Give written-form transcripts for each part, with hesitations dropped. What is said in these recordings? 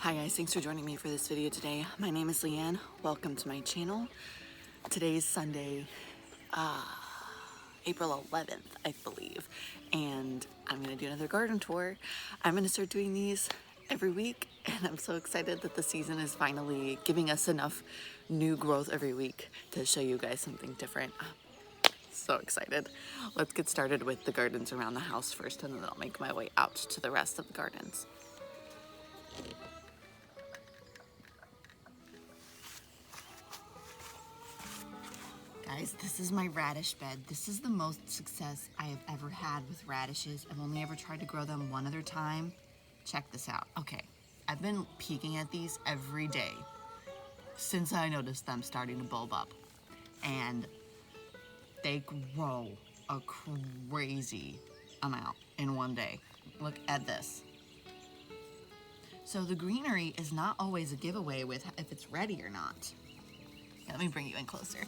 Hi guys, thanks for joining me for this video today. My name is Leanne. Welcome to my channel. Today's Sunday, April 11th, I believe, and I'm gonna do another garden tour. I'm gonna start doing these every week, and I'm so excited that the season is finally giving us enough new growth every week to show you guys something different. So excited. Let's get started with the gardens around the house first, and then I'll make my way out to the rest of the gardens. Guys, this is my radish bed. This is the most success I have ever had with radishes. I've only ever tried to grow them one other time. Check this out. Okay, I've been peeking at these every day since I noticed them starting to bulb up. And they grow a crazy amount in one day. Look at this. So the greenery is not always a giveaway with if it's ready or not. Yeah, let me bring you in closer.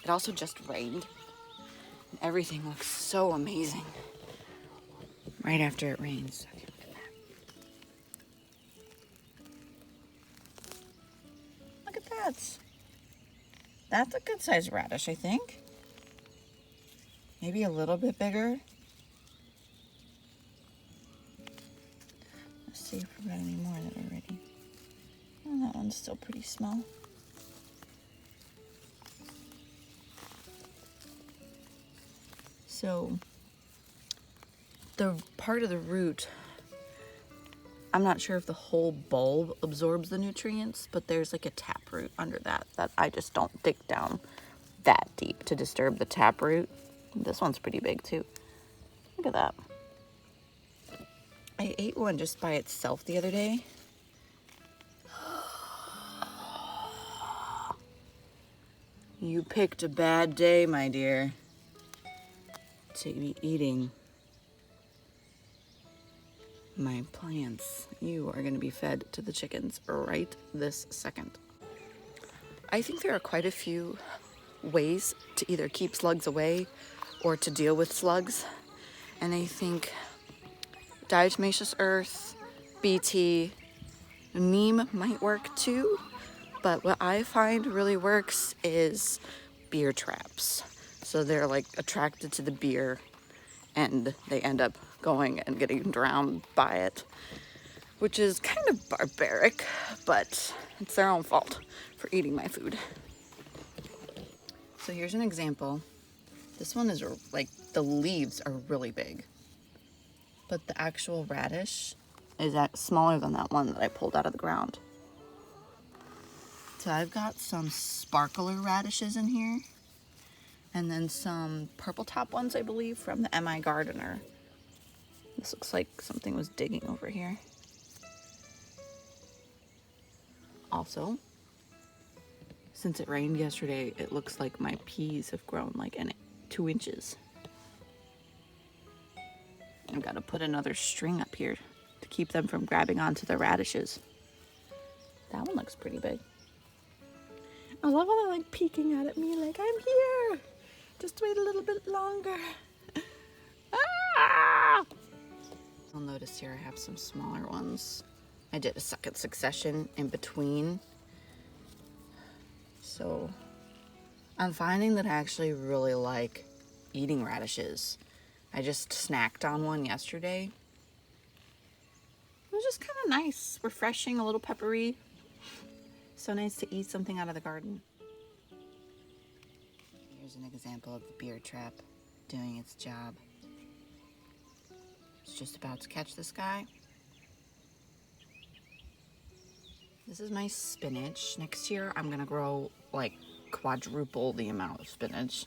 It also just rained, and everything looks so amazing right after it rains. Okay, look at that. Look at that. That's a good sized radish, I think. Maybe a little bit bigger. Let's see if we've got any more that are ready. Oh, that one's still pretty small. So the part of the root, I'm not sure if the whole bulb absorbs the nutrients, but there's like a taproot under that I just don't dig down that deep to disturb the taproot. This one's pretty big too. Look at that. I ate one just by itself the other day. You picked a bad day, my dear, to be eating my plants. You are going to be fed to the chickens right this second. I think there are quite a few ways to either keep slugs away or to deal with slugs, and I think diatomaceous earth, BT, neem might work too, but what I find really works is beer traps. So they're like attracted to the beer and they end up going and getting drowned by it, which is kind of barbaric, but it's their own fault for eating my food. So here's an example. This one is like, the leaves are really big, but the actual radish is smaller than that one that I pulled out of the ground. So I've got some sparkler radishes in here, and then some purple top ones, I believe, from the MI Gardener. This looks like something was digging over here. Also, since it rained yesterday, it looks like my peas have grown like 2 inches. I've got to put another string up here to keep them from grabbing onto the radishes. That one looks pretty big. I love how they're like peeking out at me like, I'm here. Just wait a little bit longer. Ah! You'll notice here I have some smaller ones. I did a second succession in between. So I'm finding that I actually really like eating radishes. I just snacked on one yesterday. It was just kind of nice, refreshing, a little peppery. So nice to eat something out of the garden. Here's an example of the beer trap doing its job. It's just about to catch this guy. This is my spinach. Next year I'm gonna grow like quadruple the amount of spinach,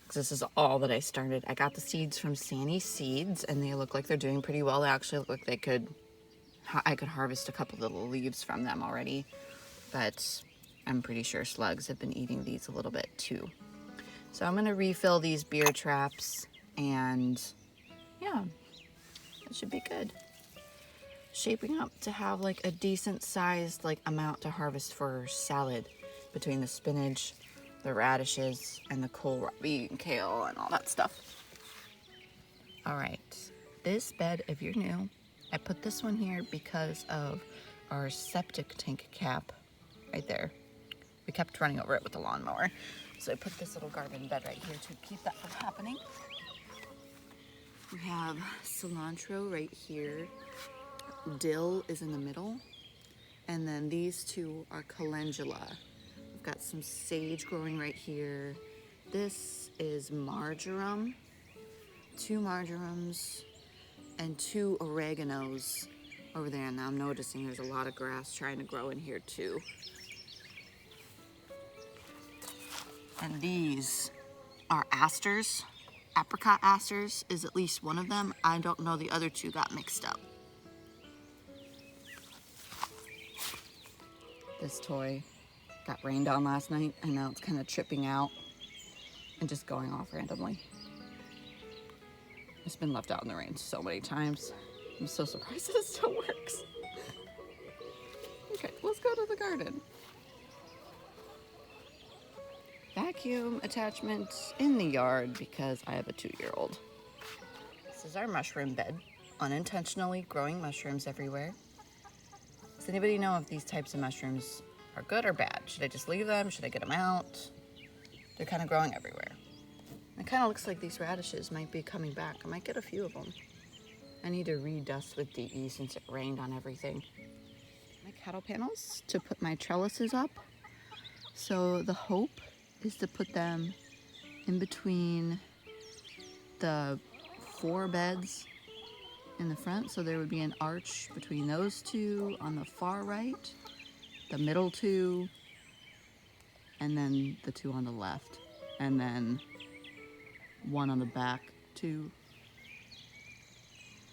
because this is all that I started. I got the seeds from Sandy Seeds and they look like they're doing pretty well. They actually look like I could harvest a couple little leaves from them already, but I'm pretty sure slugs have been eating these a little bit too. So I'm gonna refill these beer traps, and yeah, it should be good. Shaping up to have like a decent sized like amount to harvest for salad between the spinach, the radishes, and the kohlrabi and kale and all that stuff. All right, This bed, if you're new, I put this one here because of our septic tank cap right there. We kept running over it with the lawnmower. So I put this little garden bed right here to keep that from happening. We have cilantro right here. Dill is in the middle. And then these two are calendula. We've got some sage growing right here. This is marjoram. 2 marjorams and 2 oreganos over there. And now I'm noticing there's a lot of grass trying to grow in here too. And these are asters. Apricot asters is at least one of them. I don't know, the other 2 got mixed up. This toy got rained on last night and now it's kind of tripping out and just going off randomly. It's been left out in the rain so many times. I'm so surprised that it still works. Okay, let's go to the garden. Vacuum attachment in the yard because I have a 2-year-old. This is our mushroom bed. Unintentionally growing mushrooms everywhere. Does anybody know if these types of mushrooms are good or bad? Should I just leave them? Should I get them out? They're kind of growing everywhere. It kind of looks like these radishes might be coming back. I might get a few of them. I need to redust with DE since it rained on everything. My cattle panels to put my trellises up. So the hope is to put them in between the 4 beds in the front, so there would be an arch between those 2 on the far right, the middle 2, and then the 2 on the left, and then 1 on the back 2,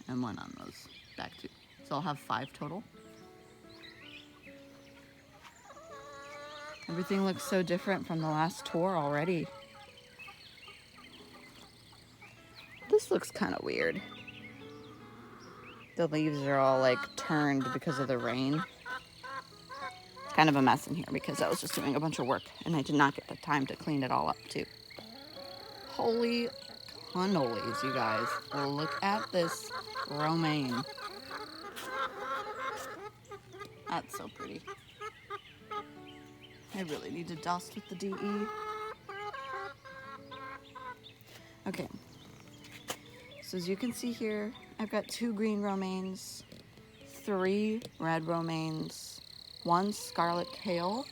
and 1 on those back 2. So I'll have 5 total. Everything looks so different from the last tour already. This looks kind of weird. The leaves are all like turned because of the rain. It's kind of a mess in here because I was just doing a bunch of work and I did not get the time to clean it all up too. Holy cannolis, you guys. Look at this romaine. That's so pretty. I really need to dust with the DE. Okay. So as you can see here, I've got 2 green romaines, 3 red romaines, 1 scarlet kale.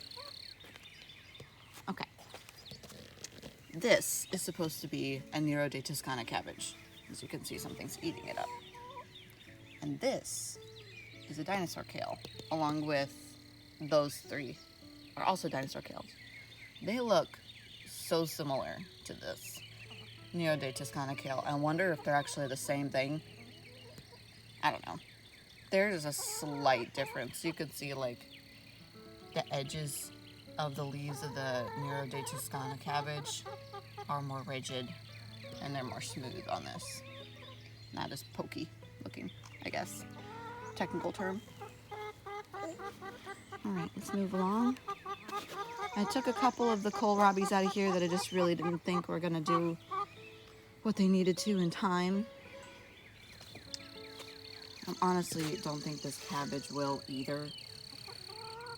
Okay. This is supposed to be a Nero de Toscana cabbage. As you can see, something's eating it up. And this is a dinosaur kale, along with those 3 are also dinosaur kales. They look so similar to this Nero de Toscana kale. I wonder if they're actually the same thing. I don't know. There's a slight difference. You could see like the edges of the leaves of the Nero de Toscana cabbage are more rigid and they're more smooth on this. Not as pokey looking, I guess. Technical term. All right, let's move along. I took a couple of the kohlrabis out of here that I just really didn't think were gonna do what they needed to in time. I honestly don't think this cabbage will either,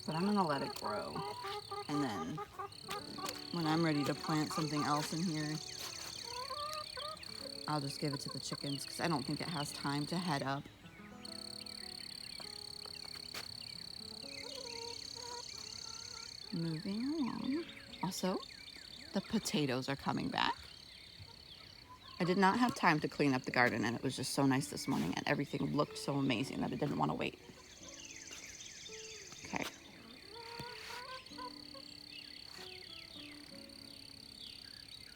but I'm gonna let it grow. And then when I'm ready to plant something else in here, I'll just give it to the chickens because I don't think it has time to head up. Moving along. Also, the potatoes are coming back. I did not have time to clean up the garden and it was just so nice this morning and everything looked so amazing that I didn't want to wait. Okay.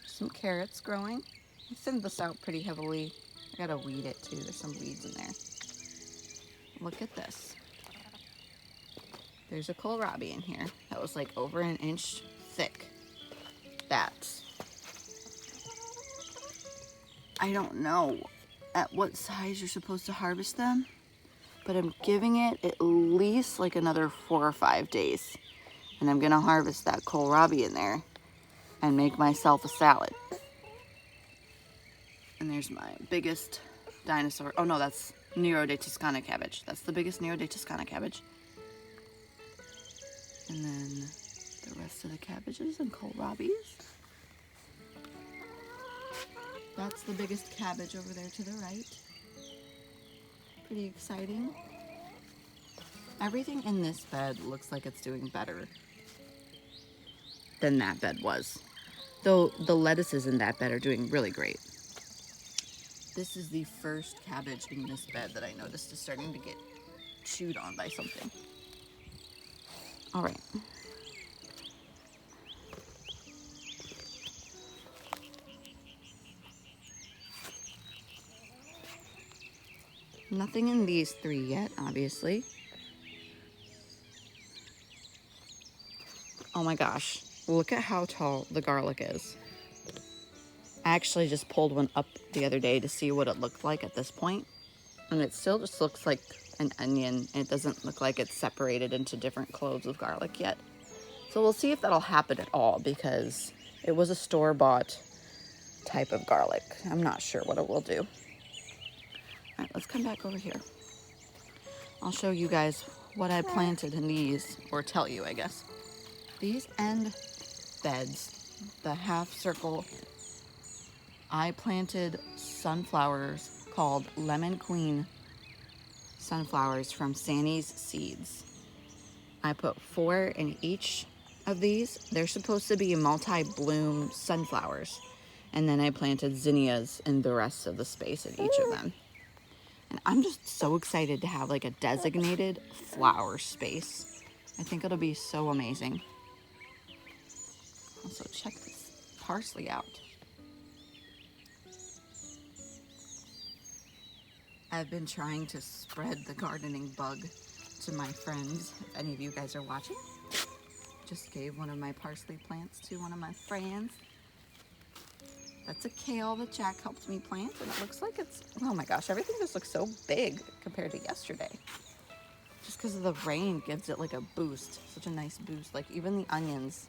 Some carrots growing. I thinned this out pretty heavily. I gotta weed it too. There's some weeds in there. Look at this. There's a kohlrabi in here that was like over an inch thick. I don't know at what size you're supposed to harvest them, but I'm giving it at least like another 4 or 5 days. And I'm gonna harvest that kohlrabi in there and make myself a salad. And there's my biggest Dinosaur, oh no, that's Nero de Toscana cabbage. That's the biggest Nero de Toscana cabbage. And then the rest of the cabbages and kohlrabis. That's the biggest cabbage over there to the right. Pretty exciting. Everything in this bed looks like it's doing better than that bed was. Though the lettuces in that bed are doing really great. This is the first cabbage in this bed that I noticed is starting to get chewed on by something. All right. Nothing in these three yet, obviously. Oh my gosh, look at how tall the garlic is. I actually just pulled one up the other day to see what it looked like at this point, and it still just looks like an onion. It doesn't look like it's separated into different cloves of garlic yet. So we'll see if that'll happen at all, because it was a store-bought type of garlic. I'm not sure what it will do. All right, let's come back over here. I'll show you guys what I planted in these, or tell you, I guess. These end beds, the half circle, I planted sunflowers called Lemon Queen sunflowers from Sanny's Seeds. I put 4 in each of these. They're supposed to be multi-bloom sunflowers. And then I planted zinnias in the rest of the space in each of them. And I'm just so excited to have like a designated flower space. I think it'll be so amazing. Also, check this parsley out. I've been trying to spread the gardening bug to my friends. If any of you guys are watching, just gave one of my parsley plants to one of my friends. That's a kale that Jack helped me plant, and it looks like it's, oh my gosh, everything just looks so big compared to yesterday. Just because of the rain gives it like a boost, such a nice boost. Like even the onions.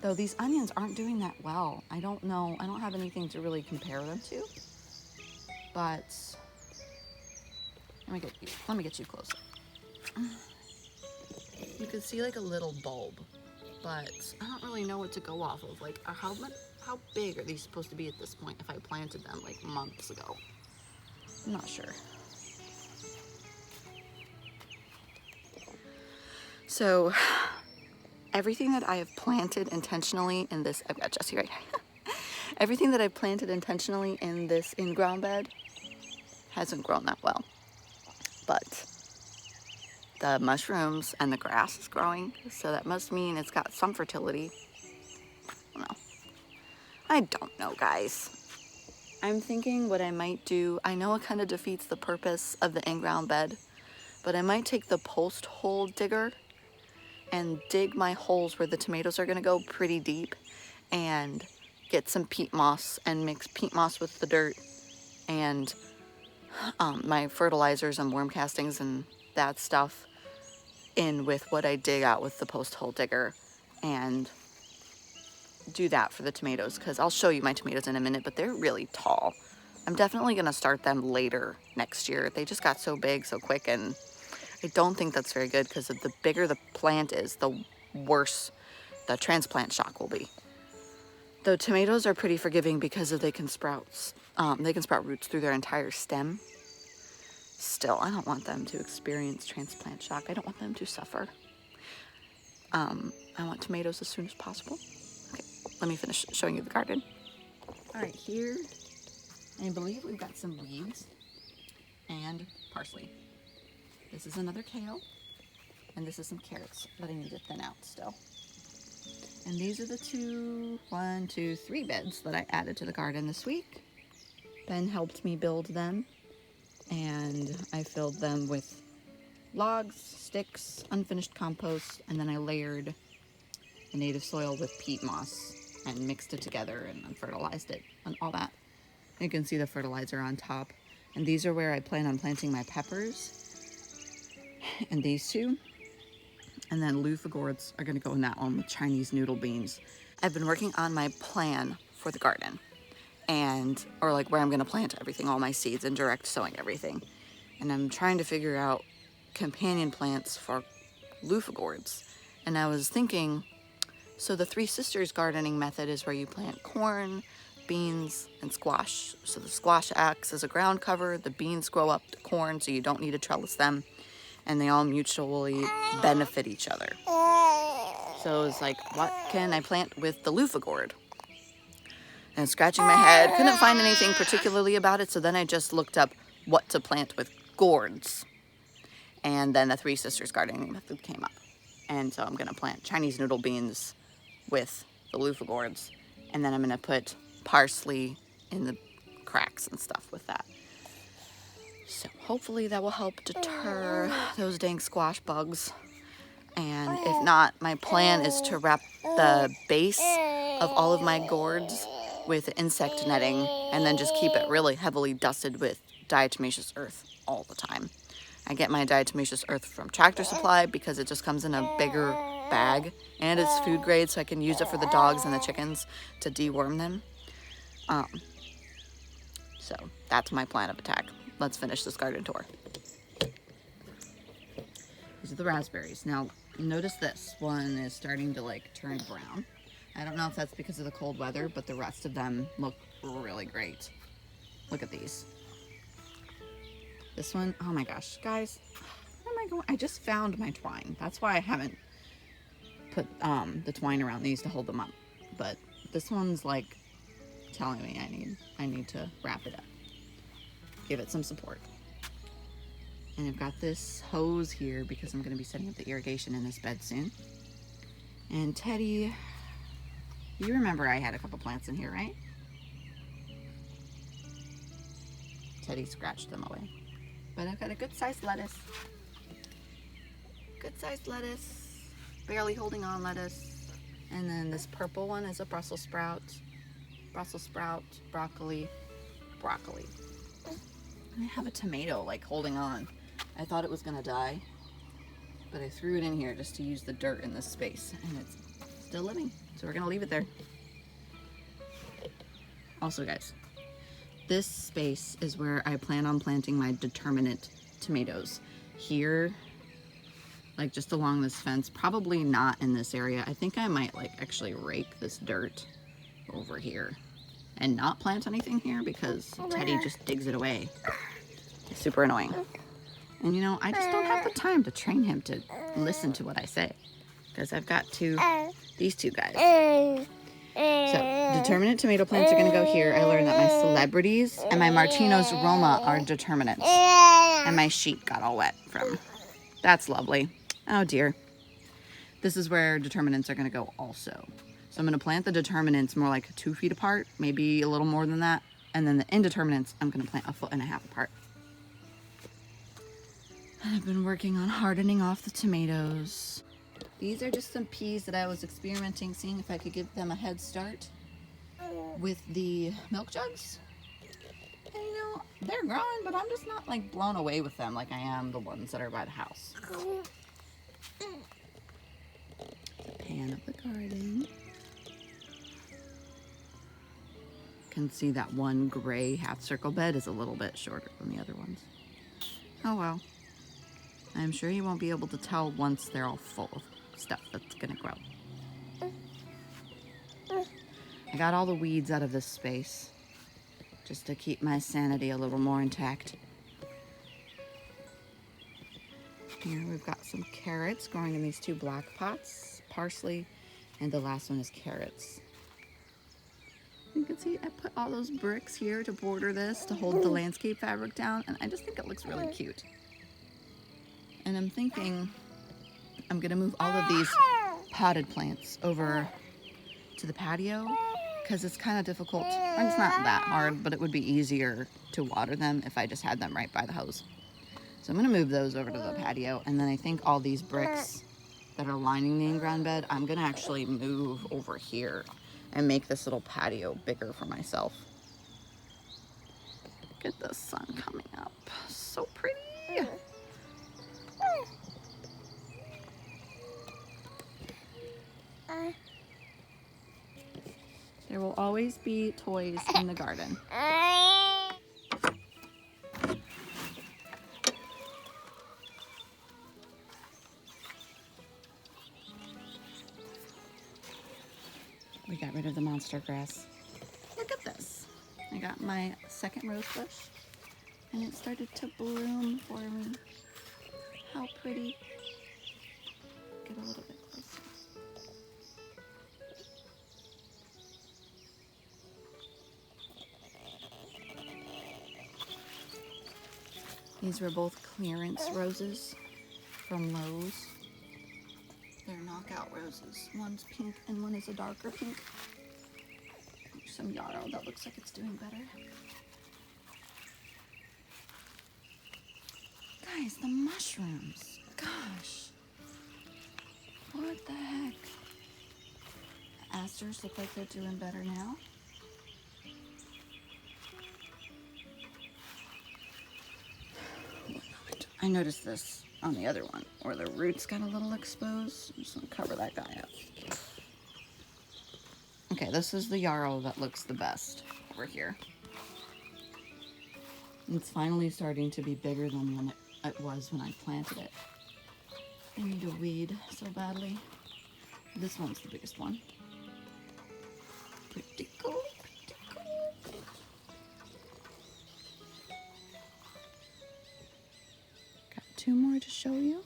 Though these onions aren't doing that well. I don't know. I don't have anything to really compare them to. But let me get you closer. You can see like a little bulb, but I don't really know what to go off of. Like how big are these supposed to be at this point if I planted them like months ago? I'm not sure. So everything that I have planted intentionally in this, I've got Jessie right here. Everything that I've planted intentionally in this in-ground bed hasn't grown that well. But the mushrooms and the grass is growing, so that must mean it's got some fertility. I don't know, guys. I'm thinking what I might do, I know it kind of defeats the purpose of the in-ground bed, but I might take the post hole digger and dig my holes where the tomatoes are going to go pretty deep and get some peat moss and mix peat moss with the dirt and my fertilizers and worm castings and that stuff in with what I dig out with the post hole digger and do that for the tomatoes, because I'll show you my tomatoes in a minute, but they're really tall. I'm definitely going to start them later next year. They just got so big so quick, and I don't think that's very good, because the bigger the plant is, the worse the transplant shock will be. The tomatoes are pretty forgiving because they can sprout roots through their entire stem. Still, I don't want them to experience transplant shock. I don't want them to suffer. I want tomatoes as soon as possible. Okay, let me finish showing you the garden. All right, here, I believe we've got some weeds and parsley. This is another kale, and this is some carrots that I need to thin out still. And these are the 3 beds that I added to the garden this week. Ben helped me build them, and I filled them with logs, sticks, unfinished compost, and then I layered the native soil with peat moss and mixed it together and fertilized it and all that. You can see the fertilizer on top. And these are where I plan on planting my peppers, and these 2. And then loofah gourds are gonna go in that one with Chinese noodle beans. I've been working on my plan for the garden, or like where I'm going to plant everything, all my seeds, and direct sowing everything. And I'm trying to figure out companion plants for loofah gourds. And I was thinking, so the Three Sisters gardening method is where you plant corn, beans, and squash. So the squash acts as a ground cover, the beans grow up to corn, so you don't need to trellis them, and they all mutually benefit each other. So it's like, what can I plant with the loofah gourd? And scratching my head, couldn't find anything particularly about it, so then I just looked up what to plant with gourds. And then the Three Sisters gardening method came up. And so I'm going to plant Chinese noodle beans with the loofah gourds. And then I'm going to put parsley in the cracks and stuff with that. So hopefully that will help deter those dang squash bugs. And if not, my plan is to wrap the base of all of my gourds with insect netting and then just keep it really heavily dusted with diatomaceous earth all the time. I get my diatomaceous earth from Tractor Supply because it just comes in a bigger bag and it's food grade, so I can use it for the dogs and the chickens to deworm them. So that's my plan of attack. Let's finish this garden tour. These are the raspberries. Now notice this one is starting to like turn brown. I don't know if that's because of the cold weather, but the rest of them look really great. Look at these. This one, oh my gosh, guys, where am I going? I just found my twine. That's why I haven't put the twine around these to hold them up. But this one's like telling me I need to wrap it up. Give it some support. And I've got this hose here because I'm going to be setting up the irrigation in this bed soon. And Teddy, you remember I had a couple plants in here, right? Teddy scratched them away. But I've got a good-sized lettuce. Good-sized lettuce. Barely holding on lettuce. And then this purple one is a Brussels sprout. Brussels sprout, broccoli, broccoli. And I have a tomato like holding on. I thought it was gonna die, but I threw it in here just to use the dirt in this space, and it's still living, so we're gonna leave it there. Also guys, this space is where I plan on planting my determinate tomatoes. Here, like just along this fence, probably not in this area. I think I might like actually rake this dirt over here and not plant anything here because Teddy just digs it away. It's super annoying. And you know, I just don't have the time to train him to listen to what I say because I've got these two guys. So, determinate tomato plants are going to go here. I learned that my celebrities and my Martino's Roma are determinants. And my sheet got all wet from. That's lovely. Oh dear. This is where determinants are going to go also. So I'm going to plant the determinants more like 2 feet apart, maybe a little more than that. And then the indeterminants, I'm going to plant 1.5 feet apart. And I've been working on hardening off the tomatoes. These are just some peas that I was experimenting, seeing if I could give them a head start with the milk jugs. And you know, they're growing, but I'm just not like blown away with them like I am the ones that are by the house. The pan of the garden. Can see that one gray half circle bed is a little bit shorter than the other ones. Oh well. I'm sure you won't be able to tell once they're all full of stuff that's gonna grow. I got all the weeds out of this space just to keep my sanity a little more intact. Here we've got some carrots growing in these 2 black pots, parsley, and the last one is carrots. You can see I put all those bricks here to border this to hold the landscape fabric down, and I just think it looks really cute. And I'm thinking I'm gonna move all of these potted plants over to the patio because it's kind of difficult. And it's not that hard, but it would be easier to water them if I just had them right by the hose. So I'm gonna move those over to the patio, and then I think all these bricks that are lining the in-ground bed, I'm gonna actually move over here and make this little patio bigger for myself. Look at the sun coming up. So pretty. There will always always be toys in the garden. We got rid of the monster grass. Look at this. I got my second rose bush and it started to bloom for me. How pretty. Get a little bit closer. These were both clearance roses from Lowe's. They're knockout roses. One's pink and one is a darker pink. Some yarrow that looks like it's doing better. Guys, the mushrooms. Gosh. What the heck? The asters look like they're doing better now. I noticed this on the other one, where the roots got a little exposed. I'm just gonna cover that guy up. Okay, this is the yarrow that looks the best over here. It's finally starting to be bigger than when it was when I planted it. I need a weed so badly. This one's the biggest one. Pretty cool, pretty cool. Got two more to show you.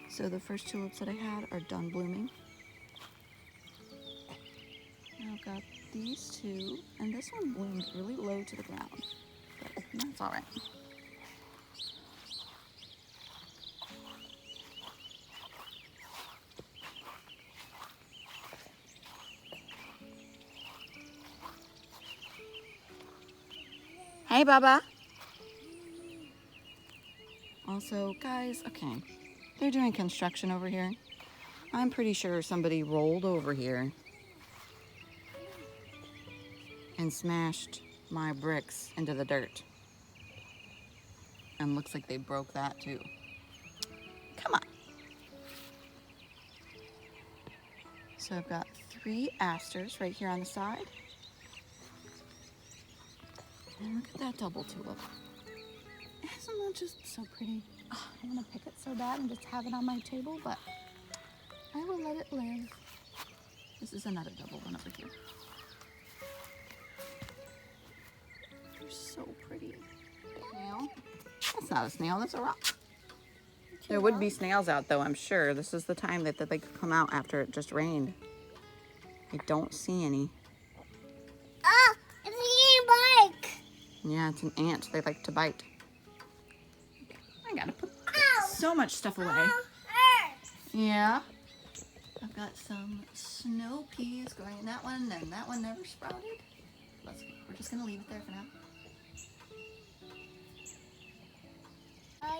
So the first tulips that I had are done blooming. Now I've got these two, and this one bloomed really low to the ground, but that's all right. Hey, Baba. Also, guys, okay. They're doing construction over here. I'm pretty sure somebody rolled over here and smashed my bricks into the dirt. And looks like they broke that too. Come on. So I've got 3 asters right here on the side. And look at that double tulip. Isn't that just so pretty? Oh, I want to pick it so bad and just have it on my table, but I will let it live. This is another double one over here. They're so pretty. Snail? That's not a snail, that's a rock. There would be snails out though, I'm sure. This is the time that they could come out after it just rained. I don't see any. Oh, it's an ant bite. Yeah, it's an ant. They like to bite. I gotta put so much stuff away. Yeah. I've got some snow peas going in that one, and that one never sprouted. We're just gonna leave it there for now.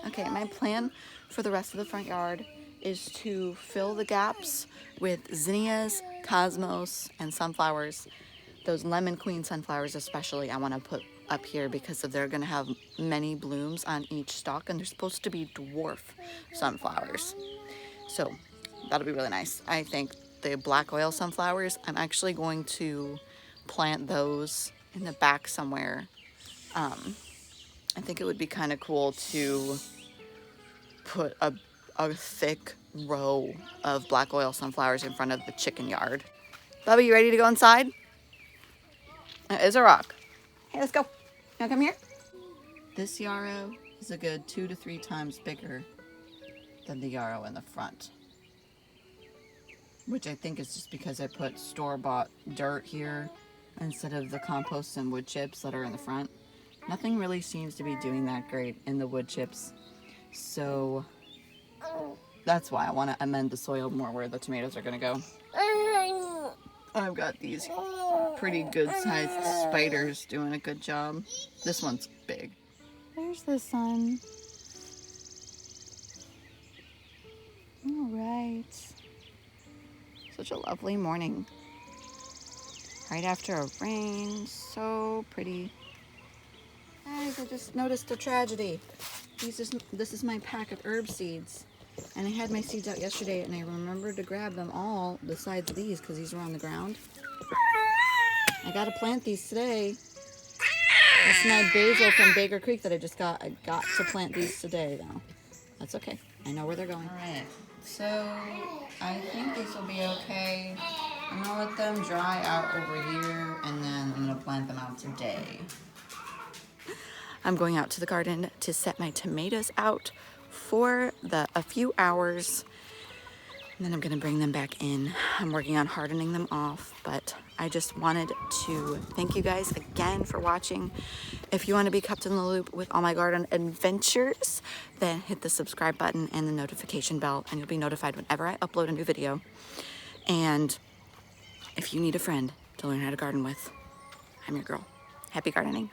Okay, my plan for the rest of the front yard is to fill the gaps with zinnias, cosmos, and sunflowers. Those lemon queen sunflowers especially I want to put up here because they're going to have many blooms on each stalk, and they're supposed to be dwarf sunflowers. So that'll be really nice. I think the black oil sunflowers, I'm actually going to plant those in the back somewhere. I think it would be kind of cool to put a thick row of black oil sunflowers in front of the chicken yard. Bubby, you ready to go inside? That is a rock. Hey, let's go. You wanna come here? This yarrow is a good 2 to 3 times bigger than the yarrow in the front, which I think is just because I put store-bought dirt here instead of the compost and wood chips that are in the front. Nothing really seems to be doing that great in the wood chips, so that's why I want to amend the soil more where the tomatoes are going to go. I've got these pretty good sized spiders doing a good job. This one's big. There's the sun. All right. Such a lovely morning. Right after a rain. So pretty. Guys, guys, I just noticed a tragedy. This is my pack of herb seeds. And I had my seeds out yesterday and I remembered to grab them all besides these because these were on the ground. I gotta plant these today. That's my basil from Baker Creek that I just got. I got to plant these today though. That's okay. I know where they're going. Alright, so I think these will be okay. I'm gonna let them dry out over here and then I'm gonna plant them out today. I'm going out to the garden to set my tomatoes out for a few hours, and then I'm gonna bring them back in. I'm working on hardening them off, but I just wanted to thank you guys again for watching. If you want to be kept in the loop with all my garden adventures, then hit the subscribe button and the notification bell, and you'll be notified whenever I upload a new video. And if you need a friend to learn how to garden with, I'm your girl. Happy gardening.